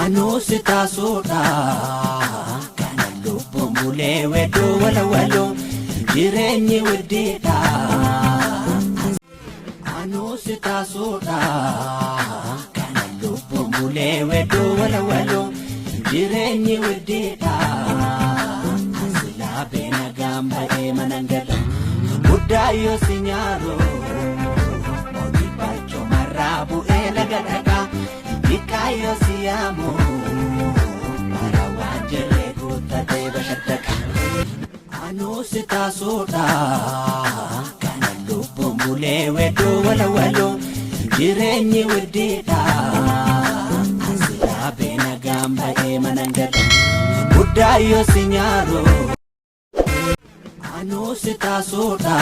Anusita soda kana lubbu mulee wedduu walawaloo jireenyi widdiidha. Anusita soda kana lubbu mulee wedduu walawaloo jireenyi widdiidha. Silaa beena gamba'ee manangala guddaa yoo si nyaaroo mootii baachoo marraa bu'ee laga dhagaa. Ikayo siamo para wajere kutate bashattaka. Anusita soda kana lubbu mulee wedduu walawaloo jireenyi widdiidha. Silaa beena gamba'ee manangala guddaa yoo si nyaaroo. Anusita soda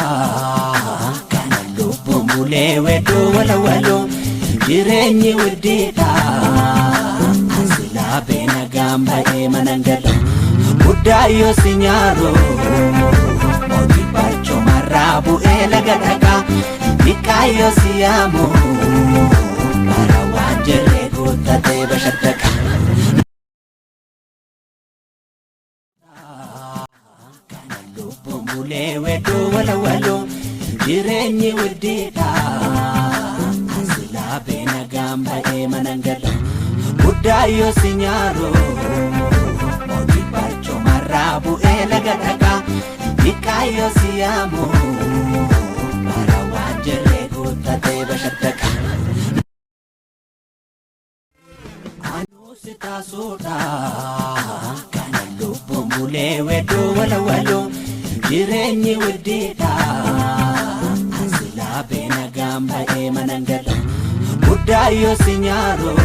kana lubbu mulee wedduu walawaloo jireenyi widdiidha. Silaa beena gamba'ee manangala guddaa yoo si nyaaroo mootii baachoo marraa bu'ee laga dhagaa. Ikayo siamo para wajere kutate bashattaka. Kana lubbu mulee wedduu walawaloo jireenyi widdiidha. Silaa beena gamba'ee manangala guddaa yoo si nyaaroo mootii baachoo marraa bu'ee laga dhagaa. Ikayo siamo para wajere kutate bashattaka. Anusita soda kana lubbu mulee wedduu walawaloo jireenyi widdiidha. Silaa beena gamba'ee manangala guddaa yoo si nyaaroo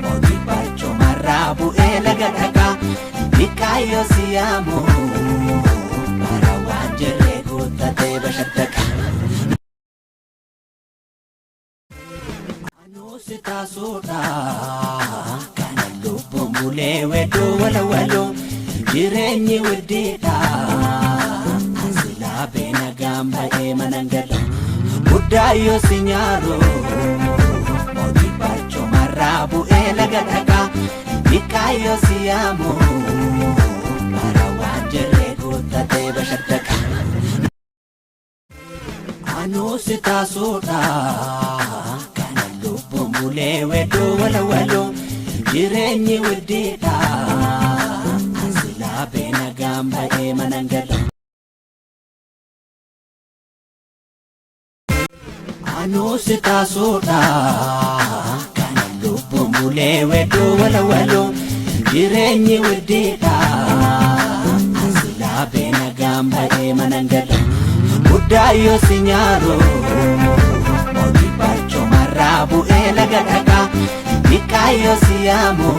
mootii baachoo marraa bu'ee laga dhagaa. Ikayo siamo para wajere kutate bashattaka. Anusita soda kana lubbu mulee wedduu walawaloo jireenyi widdiidha. Silaa beena gamba'ee manangala guddaa yoo si nyaaroo mootii baachoo marraa bu'ee laga dhagaa. Ikayo siamo para wajere kutate bashattaka. Anusita soda kana lubbu mulee wedduu walawaloo jireenyi widdiidha. Silaa beena gamba'ee manangala. Anusita soda kana lubbu mulee wedduu walawaloo jireenyi widdiidha. Silaa beena gamba'ee manangala guddaa yoo si nyaaroo mootii baachoo marraa bu'ee laga dhagaa. Ikayo siamo